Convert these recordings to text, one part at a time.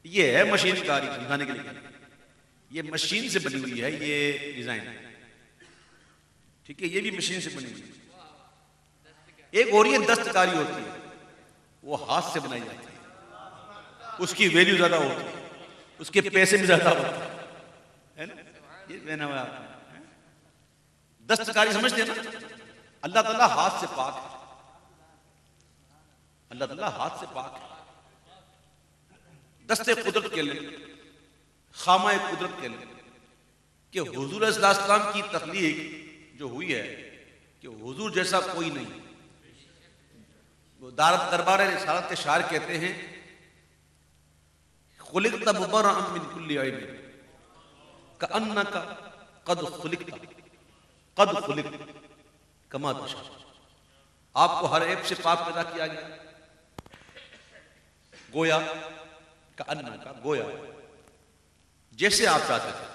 ये है मशीनकारी, समझाने के लिए। ये मशीन से बनी हुई है ये डिजाइन, ठीक है, ये भी मशीन से बनी हुई है। एक और ये दस्तकारी होती है, वो हाथ से बनाई जाती है, उसकी वैल्यू ज्यादा होती है, उसके पैसे भी ज्यादा होते है ना। ये पहना हुआ दस्तकारी समझते हैं ना। अल्लाह ताला हाथ से पाक है, अल्लाह ताला हाथ से पाक है। दस्ते कुदरत के लिए, खामाए कुदरत के लिए कि हुजूर सल्लल्लाहु की तख्लीक जो हुई है कि हुजूर जैसा कोई नहीं। वो दरबार रिसालत के शायर कहते हैं, खुलिक़्ता मुबर्रअन मिन कुल्ली ऐब कअन्नका क़द खुलिक़्ता कमा तशा। आपको हर ऐब से पाक पैदा किया गया, गोया कअन्नका, गोया जैसे आप चाहते थे,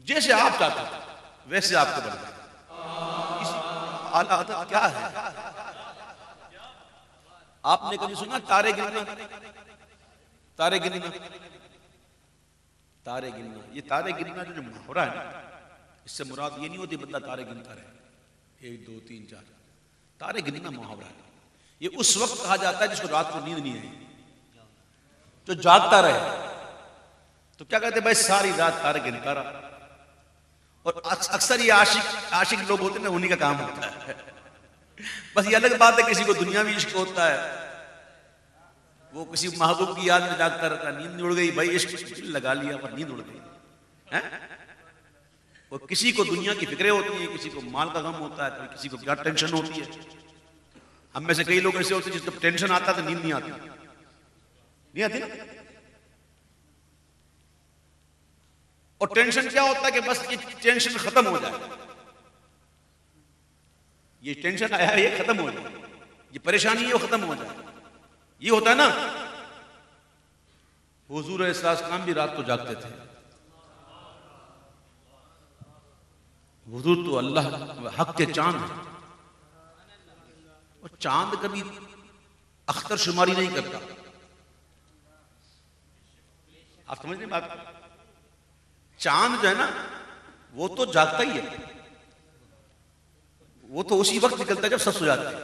जैसे आप चाहते थे वैसे आपको बन गया। आला अदब क्या है? आपने कभी सुना तारे गिनना? तारे गिनना, तारे गिनना, ये तारे गिनना जो हो रहा है ना, इससे मुराद ये नहीं होती बंदा तारे गिनता रहे 1 2 3 4। तारे गिनना मुहावरा है। ये उस वक्त कहा जाता है जिसको रात को नींद नहीं आई, जो जागता रहे। तो क्या कहते भाई सारी रात तारे गिनता रहा। और अक्सर ये आशिक लोग होते हैं ना, उन्हीं का काम होता है। बस ये अलग बात है किसी को दुनियावी इश्क होता है, वो किसी महबूब की याद में जागता रहता है, नींद उड़ गई भाई, इश्क लगा लिया पर नींद उड़ गई है। वो किसी को दुनिया की फिक्रें होती है, किसी को माल का गम होता है, किसी को क्या टेंशन होती है। हम में से कई लोग ऐसे होते हैं जिसको टेंशन आता है तो नींद नहीं आती, नहीं आती ना। और टेंशन क्या होता है कि बस ये टेंशन खत्म हो जाए, ये टेंशन आया है ये खत्म हो जाए, ये परेशानी है वो खत्म हो जाए, ये होता है ना। हुजूर अलैहिस्सलाम भी रात को जागते थे। हुजूर तो अल्लाह हक के चांद है, और चांद कभी अख्तर शुमारी नहीं करता। आप समझ रहे बात? चांद जो है ना वो तो जागता ही है, वो तो उसी वक्त निकलता है जब सब सो जाते हैं,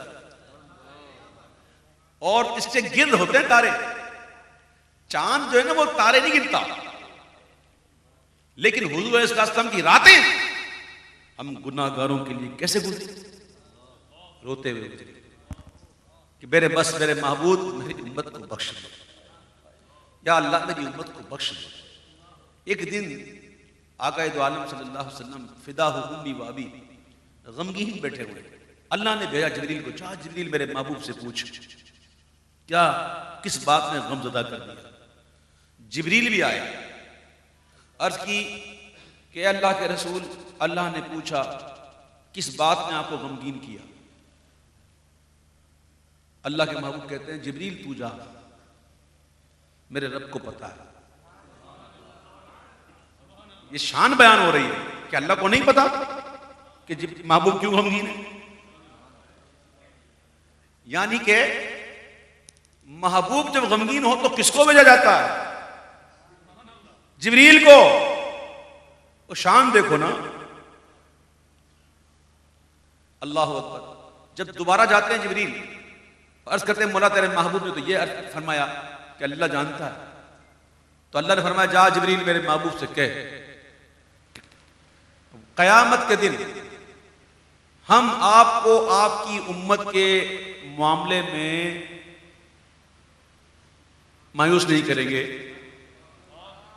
और इससे गिर्द होते हैं तारे। चांद जो है ना वो तारे नहीं गिनता, लेकिन हुजूर अलैहिस्सलाम की रातें हम गुनाहगारों के लिए कैसे गुजरी, रोते हुए गुजरी कि मेरे बस मेरे महबूब मेरी उम्मत को बख्श दो, या अल्लाह मेरी उम्मत को बख्श दो। एक दिन आका दो आलम सल्लल्लाहु अलैहि वसल्लम फिदा हो उम्मी व अबी गमगीन बैठे हुए, अल्लाह ने भेजा जिब्रील को, जा जिब्रील मेरे महबूब से पूछ क्या किस बात ने गमज़दा कर दिया। जिब्रील भी आए, अर्ज की कि अल्लाह के रसूल, अल्लाह ने पूछा किस बात ने आपको गमगीन किया। अल्लाह के महबूब कहते हैं जिब्रील तू जा, मेरे रब को पता है। ये शान बयान हो रही है कि अल्लाह को नहीं पता कि महबूब क्यों गमगीन है। यानी कि महबूब जब गमगीन हो तो किसको भेजा जाता है? जिब्रील को। वो शान देखो ना, अल्लाह अकबर। जब दोबारा जाते हैं जिब्रील, अर्ज करते हैं मौला तेरे महबूब ने तो ये अर्ज फरमाया कि अल्लाह जानता है। तो अल्लाह ने फरमाया जा जिब्रील मेरे महबूब से कह, कयामत के दिन हम आपको आपकी उम्मत के मामले में मायूस नहीं करेंगे।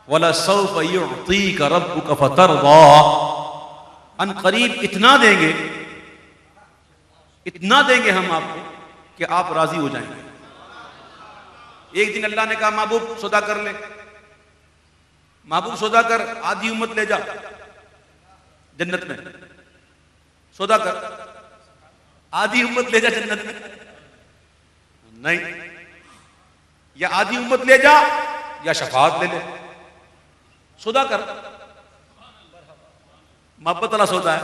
वला सौफ युअतीका रब्बुका फतरदा, अन करीब इतना देंगे, इतना देंगे हम आपको कि आप राजी हो जाएंगे। एक दिन अल्लाह ने कहा महबूब सौदा कर ले, महबूब सौदा कर, आधी उम्मत ले जा जन्नत में, सौदा कर, आधी उम्मत ले जा जन्नत में। नहीं, या आधी उम्मत ले जा या शफाअत ले ले, सौदा कर। मोहब्बत वाला सौदा है,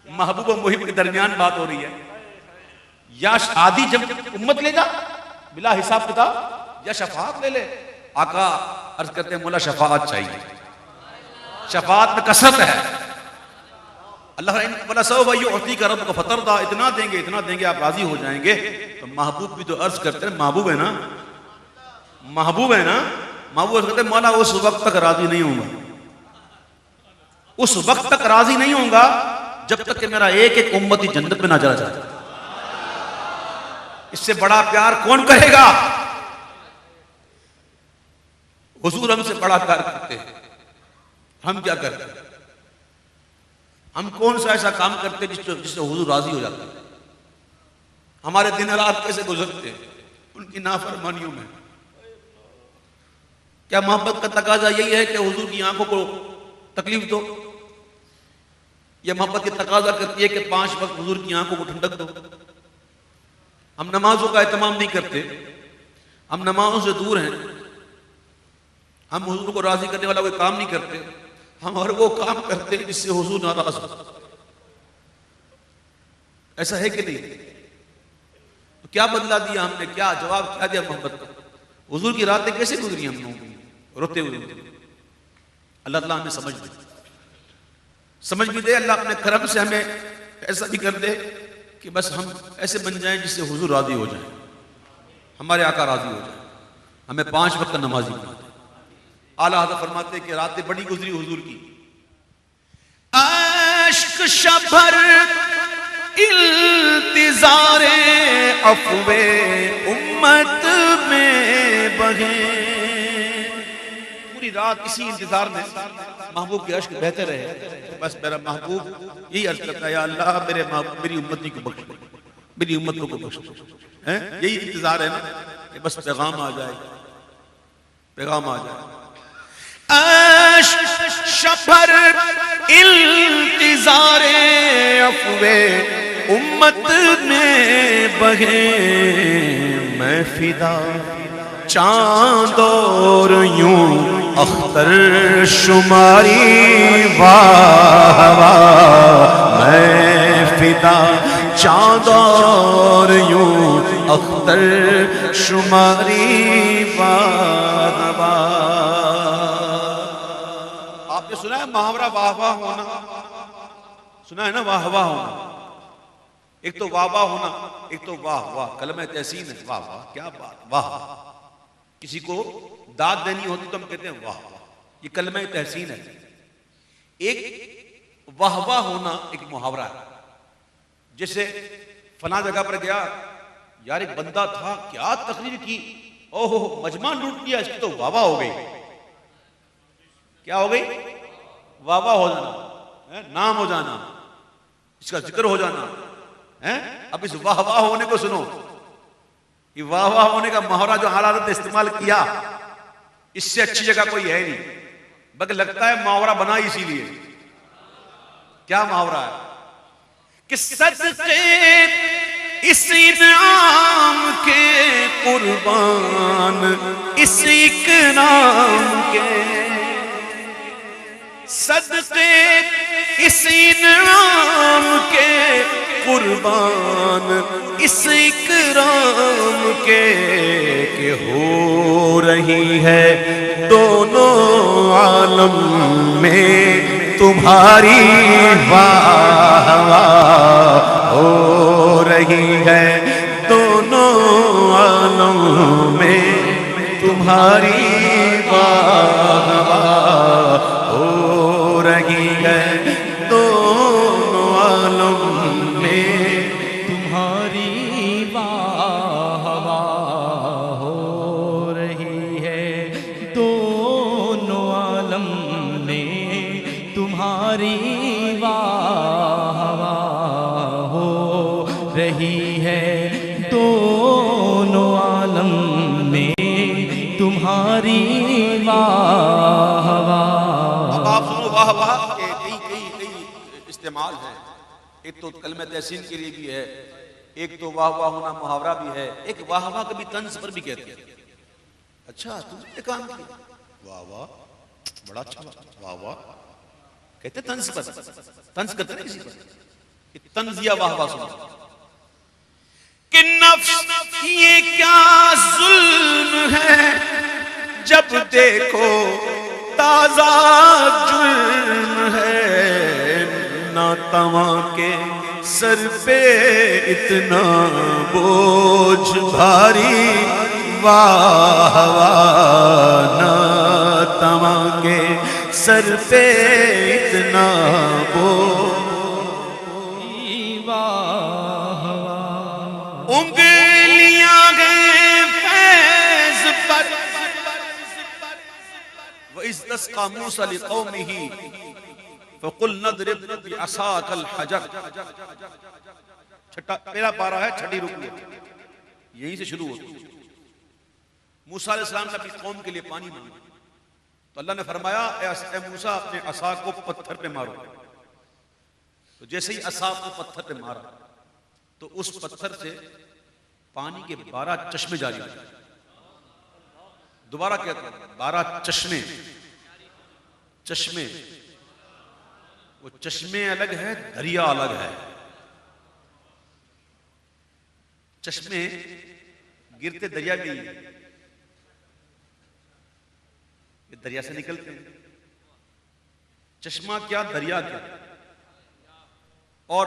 महबूब और मुहिब के दरमियान बात हो रही है। या शादी जब उम्मत ले जा बिला हिसाब किताब, या शफात ले ले। आका अर्ज करते हैं मौला शफात चाहिए, शफात में कसरत है। अल्लाह का रब को फतरदा, इतना देंगे आप राजी हो जाएंगे। तो महबूब भी तो अर्ज करते हैं, महबूब है ना, महबूब है ना, महबूब अर्ज करते हैं मौला उस वक्त तक राजी नहीं होगा, उस वक्त तक राजी नहीं होगा जब तक कि मेरा एक एक उम्मती जन्नत में ना चला जाए। इससे बड़ा प्यार कौन करेगा? हुजूर हमसे बड़ा प्यार करते हैं, हम क्या करते हैं? हम कौन सा ऐसा काम करते हैं जिससे हुजूर राजी हो जाते हैं? हमारे दिन रात कैसे गुजरते हैं उनकी नाफरमानियों में। क्या मोहब्बत का तकाजा यही है कि हुजूर की आंखों को तकलीफ दो? यह मोहब्बत की तकाजा करती है कि 5 वक्त हुजूर की आंखों को ठंडक दो? हम नमाजों का एहतमाम नहीं करते, हम नमाजों से दूर हैं, हम हुजूर को राजी करने वाला कोई काम नहीं करते, हम हर वो काम करते हैं जिससे हुजूर नाराज हो। ऐसा है कि नहीं? तो क्या बदला दिया हमने, क्या जवाब क्या दिया मोहब्बत का? हुजूर की रातें कैसे गुजरी हम लोगों की, रोते हुए? अल्लाह ताला हमें समझ भी दे, अल्लाह अपने करम से हमें ऐसा भी कर दे कि बस हम ऐसे बन जाएं जिससे हुजूर राजी हो जाए, हमारे आका राजी हो जाए, हमें 5 वक्त नमाजी बना दे। आला हज़रत फरमाते कि रातें बड़ी गुजरी हुजूर की, अश्क शबर इल्तिज़ारे अफ़वे उम्मत में बहे। पूरी रात इसी इंतजार में महबूब के अश्क बहते रहे। बस मेरा महबूब यही अर्ज करता है, या अल्लाह मेरी उम्मती को बख्श दो, मेरी उम्मतों को बख्श दो। यही इंतजार है ना कि बस पैगाम आ जाए, पैगाम आ जाए। अश्क शबर इल्तिज़ारे अफ़वे उम्मत में बहे, मैं फिदा चांद और यूं अख्तर शुमारी वाह वाह, मैं फिदा चांद और यूं अख्तर शुमारी वाह वाह। आपने सुना है मुहावरा वाह वाह होना? सुना है ना वाह वाह होना? एक तो वाह वाह होना, एक तो वाह वाह, कलमा तहसीन है। वाह वाह क्या बात, वाह। किसी को दाद देनी होती तो हम कहते हैं वाह वाह, ये कलमा तहसीन है। एक वाह वाह होना एक मुहावरा है। जैसे फला जगह पर गया, यार एक बंदा था, क्या तकरीर की, ओहो मजमा लूट लिया, इसकी तो वाह वाह हो गई। क्या हो गई? वाह वाह हो जाना, नाम हो जाना, इसका जिक्र हो जाना है। अब इस वाह वाह होने को सुनो, ये वाह वाह होने का मुहावरा जो हालात इस्तेमाल किया, इससे अच्छी जगह कोई है नहीं, बल्कि लगता है मुहावरा बना इसीलिए। क्या मुहावरा है कि सदक़े इस इनाम के कुर्बान, इस इकराम के, सदक़े इस इनाम के कुर्बान, इस इकराम के हो रही है दोनों आलम में तुम्हारी वाह वाह, हो रही है दोनों आलम में तुम्हारी वाह वाह, हो रही है दोनों आलम में तुम्हारी वाह वाह, हो रही है दोनों आलम में तुम्हारी वाह वाह, हो रही है दोनों आलम में तुम्हारी वाह वाह। अब आप सुनो वाह वाह के कई इस्तेमाल है। एक तो कलमा तहसीन के लिए भी है, एक तो वाह वाह होना मुहावरा भी है, एक वाह वाह कभी तंज पर भी कहते हैं। अच्छा तुमने काम किया, वाह वाह बड़ा अच्छा, वाह वाह कहते तंज पर, तंज करते ना किसी पर, तंजिया वाह वाह सुनो ये क्या जुल्म है, जब देखो ताजा जुल्म है। ना तवा के सर पे इतना बोझ भारी, वाह वाह। ना तवा के सर पे इतना बोझ, वाह वाह। उंगलियां गए फैज पर, इस दस्का मूसा लिक़ौमिही फ़क़ुल नदरिब बिअसाकल हजर। छठा पहला पारा है, छठी रुकू है, यहीं से शुरू होती है। मूसा अलैहिस्सलाम ने अपनी कौम के लिए पानी मांगा तो अल्लाह ने फरमाया, ए मूसा अपने असा को पत्थर पे मारो। तो जैसे ही असा को पत्थर पे मारा तो उस पत्थर से पानी के 12 चश्मे जारी हो गए। दोबारा कहते हैं 12 चश्मे। चश्मे, वो चश्मे अलग है, दरिया अलग है। चश्मे गिरते दरिया में ही, ये दरिया से निकलते हैं। चश्मा क्या, दरिया क्या। और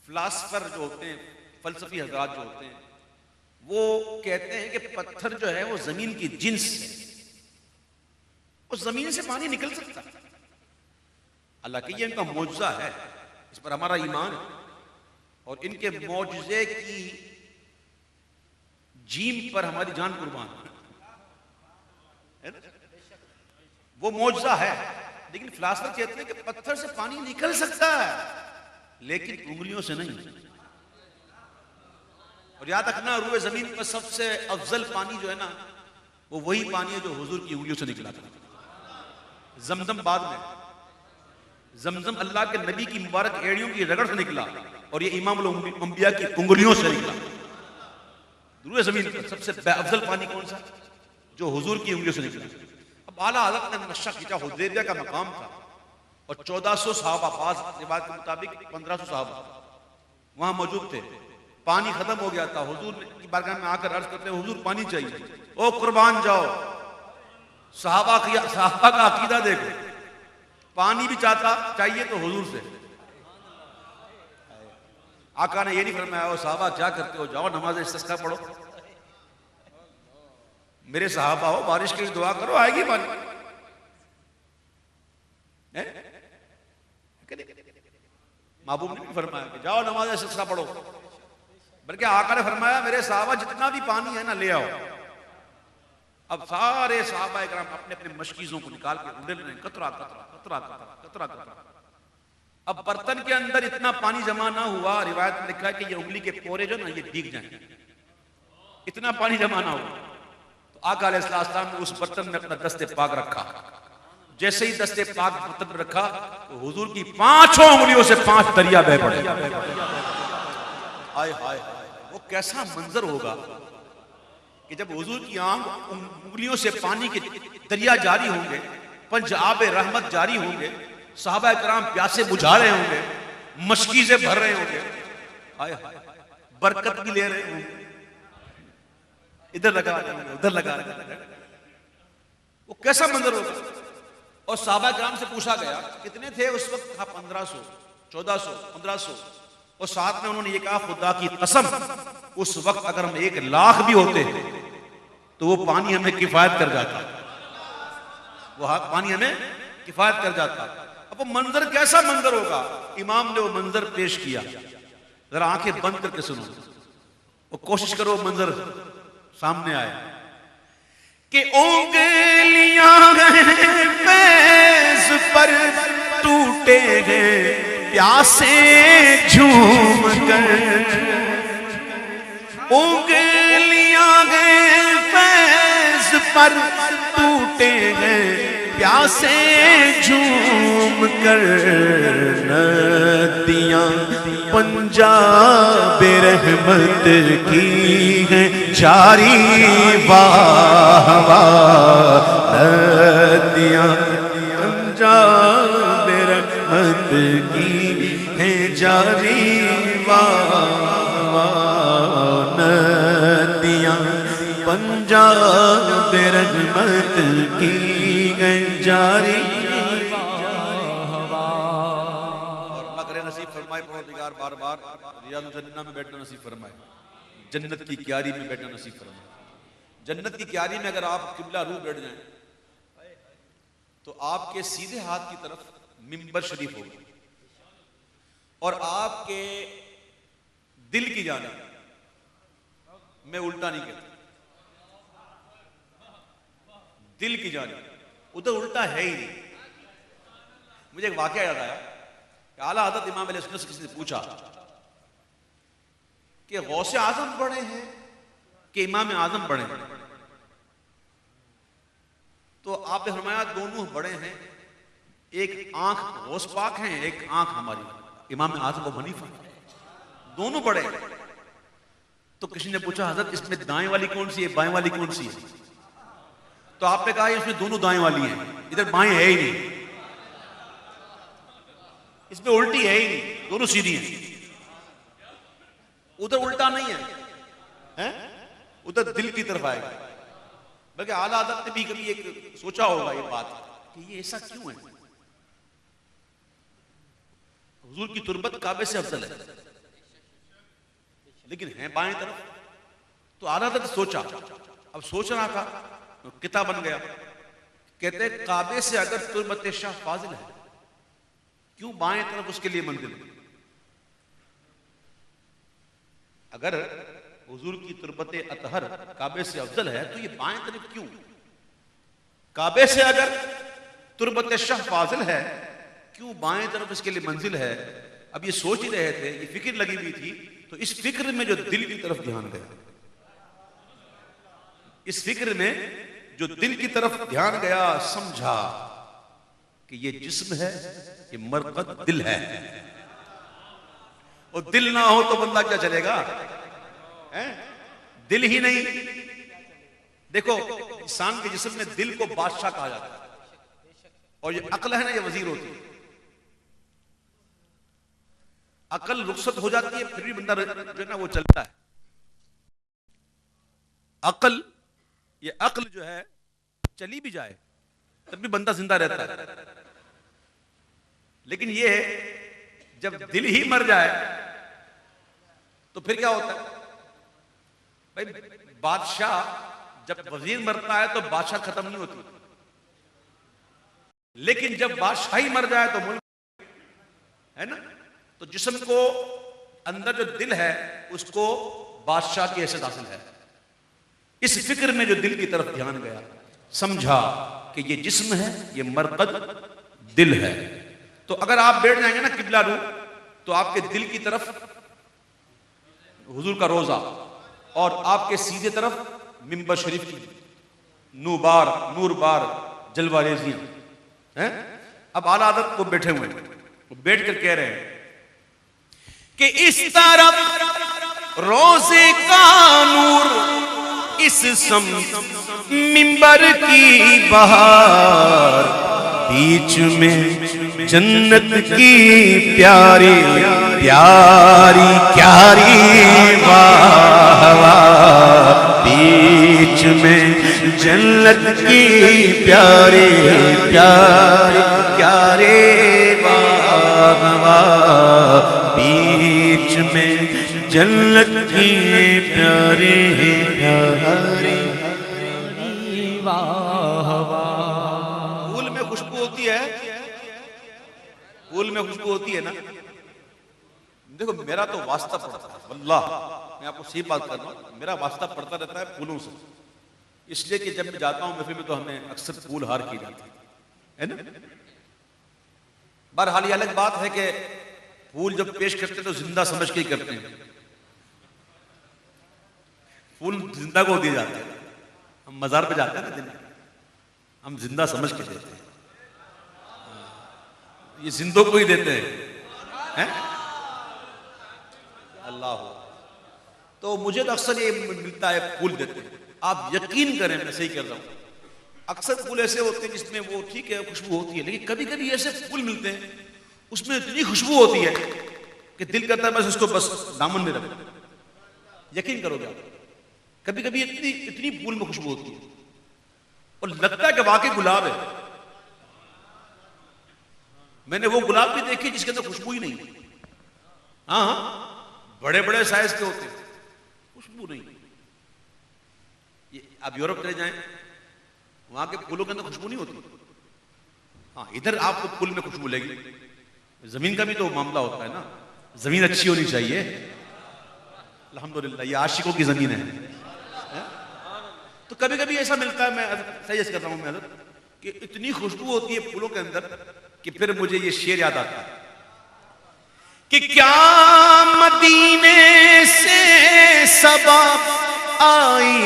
फिलासफर जो होते हैं, फलसफी हजरात जो होते हैं, वो कहते हैं कि पत्थर जो है वो जमीन की जिन्स है, उस जमीन से पानी निकल सकता है। अल्लाह के ये इनका मौजज़ा है, इस पर हमारा ईमान है। और इनके मौजज़े की जीम पर हमारी जान कुर्बान है ना? वो मौजज़ा है। लेकिन फिलासफर कहते हैं कि पत्थर से पानी निकल सकता है लेकिन उंगलियों से नहीं। और याद रखना, रूए जमीन पर सबसे अफजल पानी जो है ना, वो वही पानी है जो हुजूर की उंगलियों से निकला था। जमजम बाद में, जमजम अल्लाह के नबी की मुबारक एड़ियों की रगड़ से निकला और ये इमामुल अंबिया की उंगलियों से निकला। रूए जमीन पर सबसे अफजल पानी कौन सा? जो हुजूर की उंगलियों से निकला। अब आला हज़रत ने नक्शा खींचा, हुदैबिया का मकाम था और 1400 सहाबा, बाज़ रिवायत के मुताबिक 1500 सहाबा वहां मौजूद थे। पानी खत्म हो गया था। हुजूर की बारगाह में आकर अर्ज करते, हुजूर पानी चाहिए। ओ कुर्बान जाओ, सहाबा का अकीदा देखो, पानी भी चाहिए तो हुजूर से। आका ने ये नहीं फरमाया, ओ सहाबा क्या करते हो, जाओ नमाज इस्तिस्का पढ़ो। मेरे सहाबा हो, बारिश की दुआ करो, आएगी पानी। महबूब ने भी फरमाया कि जाओ नमाज इस्तिस्का पढ़ो, बल्कि आका ने फरमाया मेरे सहाबा जितना भी पानी है ना ले आओ। अब सारे सहाबा इकराम अपने अपने मशकीज़ों को निकाल के उंडेल रहे हैं, कतरा कतरा कतरा कतरा कतरा कतरा। अब बर्तन के अंदर इतना पानी जमा ना हुआ, रिवायत में लिखा है कि ये उंगली के पोरे जो ना ये भीग जाए, इतना पानी जमा ना हुआ। तो आका अलैहिस्सलाम ने उस बर्तन में अपना दस्ते पाक रखा। जैसे ही दस्ते पाक बर्तन में रखा तो हुजूर की 5 उंगलियों से 5 दरिया बह पड़े। हाय हाय, वो कैसा मंजर होगा कि जब हुजूर की उंगलियों से पानी के दरिया जारी होंगे, पंजाब रहमत जारी होंगे, सहाबा किराम प्यासे बुझा रहे होंगे, मशकीज़े भर रहे होंगे, हाय हाय, बरकत भी ले रहे होंगे, इधर लगा उधर लगा। वो कैसा मंजर होगा। और सहाबा किराम से पूछा गया कितने थे उस वक्त? था 1500, 1400, 1500। और साथ में उन्होंने ये कहा, खुदा की कसम उस वक्त अगर हम 1 लाख भी होते तो वो पानी हमें किफायत कर जाता, वो पानी हमें किफायत कर जाता। अब वो मंजर कैसा मंजर होगा? इमाम ने वो मंजर पेश किया, जरा आंखें बंद करके सुनो, वो कोशिश करो मंजर सामने आए कि उंगलियां फैज़ पर टूटे हैं प्यासे झूम कर, उंगलियां फैज़ पर टूटे हैं प्यासे झूम कर, नदियां पंजाब रहमत की है जारी, वाह वाह, नदियां पंजाब रहमत की है जारी, वाह वाह। पंजाब रहमत की गई जारी। और अल्लाह करे नसीब फरमाए परवरदिगार बार बार रियाजुल जन्नह में बैठना नसीब फरमाए, जन्नत की क्यारी में बैठना नसीब फरमाए। जन्नत की क्यारी में अगर आप किबला रू बैठ जाएं तो आपके सीधे हाथ की तरफ मिंबर शरीफ होगा और आपके दिल की जानिब, मैं उल्टा नहीं कहता, दिल की जानिब, उधर उल्टा है ही नहीं। मुझे एक वाकया याद आया कि आला हज़रत इमाम अलैहि सल्लम से किसी ने पूछा कि गौसे आजम बड़े हैं कि इमाम आजम बड़े हैं, तो आपने फरमाया दोनों बड़े हैं, एक आंख गौस पाक है, एक आंख हमारी इमाम आजम अबू हनीफा, दोनों बड़े हैं। तो किसी ने पूछा हजरत इसमें दाएं वाली कौन सी है, बाएं वाली कौन सी है? तो आपने कहा इसमें दोनों दाएं वाली हैं, इधर बाएं है ही नहीं, इसमें उल्टी है ही नहीं, दोनों सीधी हैं। उधर उल्टा नहीं है, हैं? उधर दिल की तरफ आएगा। बल्कि आला हज़रत ने भी कभी एक सोचा होगा ये बात कि ये ऐसा क्यों है। हुजूर की तुरबत काबे से अफजल है लेकिन है बाएं तरफ। तो आला हज़रत ने सोचा, अब सोच रहा था तो किताब बन गया। कहते काबे से अगर तुरबत शाह फाजिल है क्यों बाएं तरफ उसके लिए मंजिल है? अगर हुजूर की तुरबत अतहर काबे से अफजल है तो ये बाएं तरफ क्यों? काबे से अगर तुरबत शाह फाजिल है क्यों बाएं तरफ इसके लिए मंजिल है? अब ये सोच ही रहे थे, ये फिक्र लगी हुई थी, तो इस फिक्र में जो दिल की तरफ ध्यान गया, इस फिक्र में जो दिल की तरफ ध्यान गया, समझा कि ये जिस्म है, ये मरकत दिल है। और दिल ना हो तो बंदा क्या चलेगा? दिल ही नहीं। देखो इंसान के जिस्म में दिल को बादशाह कहा जाता है और ये अक्ल है ना, ये वजीर होती है। अकल रुखसत हो जाती है फिर भी बंदा जो है ना वो चलता है। अकल, ये अक्ल जो है चली भी जाए तब भी बंदा जिंदा रहता है। लेकिन ये जब दिल ही मर जाए तो फिर क्या होता है भाई? बादशाह जब वजीर मरता है तो बादशाह खत्म नहीं होती, लेकिन जब बादशाही मर जाए तो मुल्क है ना। तो जिस्म को अंदर जो दिल है उसको बादशाह की हैसियत हासिल है। इस फिक्र में जो दिल की तरफ ध्यान गया, समझा कि ये जिस्म है, ये मरकद दिल है। तो अगर आप बैठ जाएंगे ना किबला रू, तो आपके दिल की तरफ हुजूर का रोजा और आपके सीधे तरफ मिंबर शरीफ की नूर बार जलवा रेजियां हैं। अब आला हज़रत को बैठे हुए हैं, वो बैठ कर कह रहे हैं कि इस तरफ रोजे का नूर, इस मिंबर की बहार, बीच में जन्नत की प्यारी प्यारी क्यारी वाह वाह, बीच में जन्नत की प्यारी प्यारी क्यारी वाह वाह, बीच में जन्नत की प्यारी प्यारी वाह वाह। फूल में खुशबू होती है, फूल में खुशबू होती है ना। देखो मेरा तो वास्ता पड़ता है, वल्लाह मैं आपको सही बात कर रहा हूँ, मेरा वास्ता पड़ता रहता है फूलों से। इसलिए कि जब मैं जाता हूँ महफिल में तो हमें अक्सर फूल हार की जाती है ना। बहरहाल ये अलग बात है कि फूल जब पेश करते हैं तो जिंदा समझ के ही करते हैं। फूल जिंदा को दिए जाते हैं, हम मजार पे जाते हैं ना दिन, हम जिंदा समझ के देते हैं, ये जिंदों को ही देते हैं। अल्लाह हो। तो मुझे तो अक्सर ये मिलता है, फूल देते हैं। आप यकीन करें मैं सही कर रहा हूं, अक्सर फूल ऐसे होते हैं जिसमें वो ठीक है खुशबू होती है, लेकिन कभी कभी ऐसे फूल मिलते हैं उसमें इतनी खुशबू होती है कि दिल करता है बस उसको बस दामन में रखो। यकीन करोगे आप, कभी कभी इतनी इतनी फूल में खुशबू होती है और लगता है कि वाकई गुलाब है। मैंने वो गुलाब भी देखी जिसके अंदर खुशबू ही नहीं। हाँ, बड़े बड़े साइज के होते हैं, खुशबू नहीं। ये आप यूरोप चले जाएं, वहां के फूलों के अंदर खुशबू नहीं होती। हाँ, इधर आपको फूल में खुशबू लगेगी। जमीन का भी तो मामला होता है ना, जमीन अच्छी होनी चाहिए। अल्हम्दुलिल्लाह ये आशिकों की जमीन है। तो कभी कभी ऐसा मिलता है, मैं सजेस्ट कर रहा हूं मैं कि इतनी खुशबू होती है फूलों के अंदर कि फिर मुझे ये शेर याद आता है कि क्या मदीने से सबा आई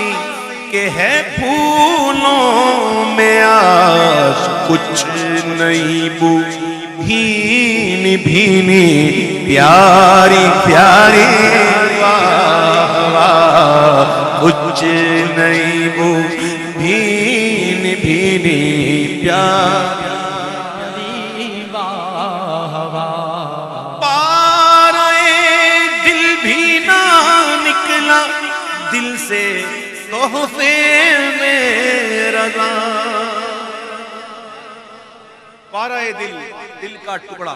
के है फूलों में आज कुछ नहीं बू भीनी भीनी प्यारी प्यारी वाह वाह कुछ नहीं बू भीनी भीनी प्यारी वाह वाह। पारे दिल भी ना निकला दिल से तोहफे में रज़ा। पाराए दिल, दिल का टुकड़ा,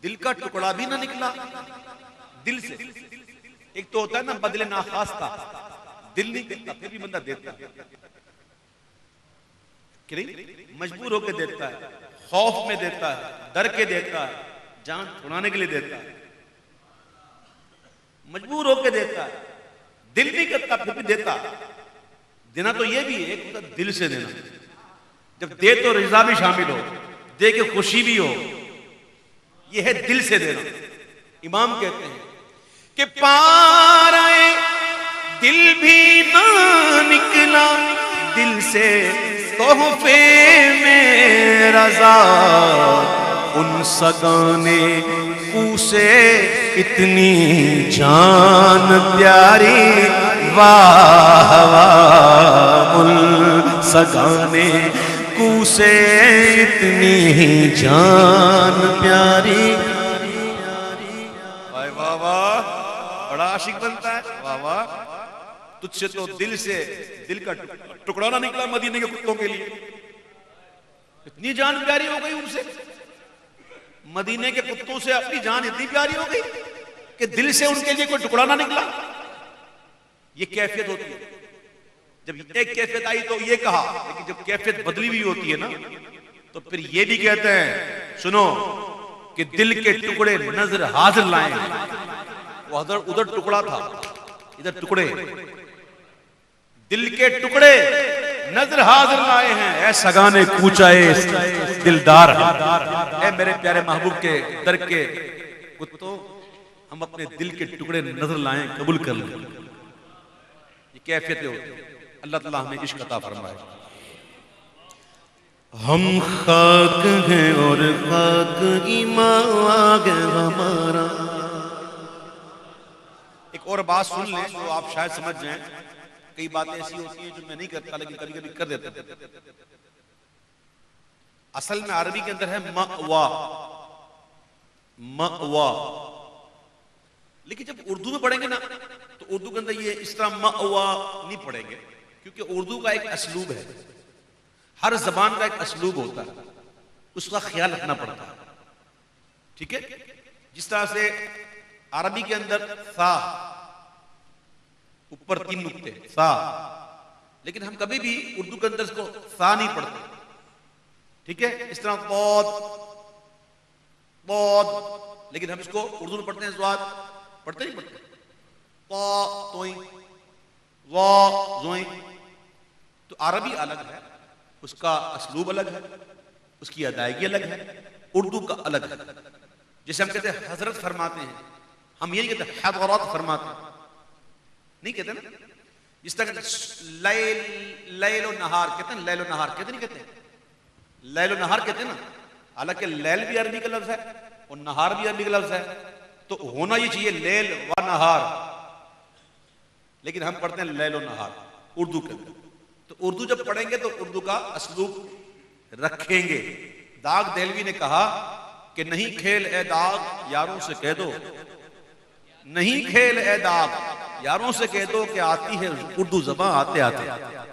दिल का टुकड़ा भी ना निकला दिल से। एक तो होता है ना बदले नाखास्ता, दिल नहीं देता फिर भी बंदा देता कि नहीं, मजबूर होकर देता है, खौफ में देता है, डर के देता है, जान छुड़ाने के लिए देता है, मजबूर होकर देता है। दिल नहीं करता फिर भी देता। देना तो ये भी है, एक होता दिल से देना, जब दे तो रिजा भी शामिल हो, दे के खुशी भी हो, यह है दिल से देना। इमाम कहते हैं कि पाराए दिल भी ना निकला दिल से तोहफे में रज़ा। उन सगाने पूसे इतनी जान प्यारी वाह वाह। उन सगाने कूसे इतनी जान प्यारी। वाह वाह, बड़ा आशिक बनता है। वाह वाह, तुझसे तो दिल से दिल का टुकड़ा ना निकला मदीने के कुत्तों के लिए। इतनी जान प्यारी हो गई उनसे, मदीने के कुत्तों से अपनी जान इतनी प्यारी हो गई कि दिल से उनके लिए कोई टुकड़ा ना निकला। ये कैफियत होती है। जब एक कैफियत आई तो ये कहा, लेकिन जब कैफियत बदली हुई होती है ना तो फिर ये भी कहते हैं सुनो कि दिल के टुकड़े नजर हाजिर लाए। वो उधर टुकड़ा था, इधर टुकड़े, दिल के टुकड़े नजर हाजिर लाए हैं। ऐ सगाने कूचाए दिलदार, ऐ मेरे प्यारे महबूब के दर के कुत्तों, हम अपने दिल के टुकड़े नजर लाएं, कबूल कर लें। ये कैफियतें होती हैं। अल्लाह ताला हमें इश्क अता फरमाए। हम खाक हैं और खाक ईमान हमारा। एक और बात सुन लें जो आप शायद समझ जाएं। कई बातें ऐसी होती हैं जो मैं नहीं करता लेकिन कभी कभी कर देता हूं। असल में अरबी के अंदर है मअवा, मअवा, लेकिन जब उर्दू में पढ़ेंगे ना तो उर्दू के अंदर ये इस तरह मअवा नहीं पढ़ेंगे, क्योंकि उर्दू का एक असलूब है, हर जबान का एक असलूब होता है, उसका ख्याल रखना पड़ता है। ठीक है, जिस तरह से अरबी के अंदर सा, ऊपर 3 नुक्ते सा, लेकिन हम कभी भी उर्दू के अंदर इसको सा नहीं पढ़ते। ठीक है, इस तरह बहुत बहुत, लेकिन हम इसको उर्दू में पढ़ते हैं ज़्वाद, पढ़ते नहीं पढ़ते, तोई वा जोई। तो अरबी अलग है, उसका असलूब अलग है, उसकी अदायगी अलग है, उर्दू का अलग है। जैसे हम कहते हैं हजरत फरमाते हैं, हम ये नहीं कहते हज़रत फरमाते हैं, नहीं कहते ना। जिस तरह लैलो नहार कहते हैं, लैलो नहार कहते नहीं कहते, लैलो नहार कहते हैं ना। हालांकि लैल भी अरबी का लफ्ज है और नहार भी अरबी का लफ्ज है, तो होना ये चाहिए लैल व नहार, लेकिन हम पढ़ते हैं लैलो नहार उर्दू के अंदर। तो उर्दू जब पढ़ेंगे तो उर्दू का असलूब रखेंगे। दाग देहलवी ने कहा कि नहीं खेल ए दाग यारों से कह दो, नहीं खेल ए दाग यारों से कह दो कि आती है उर्दू ज़बान आते आते।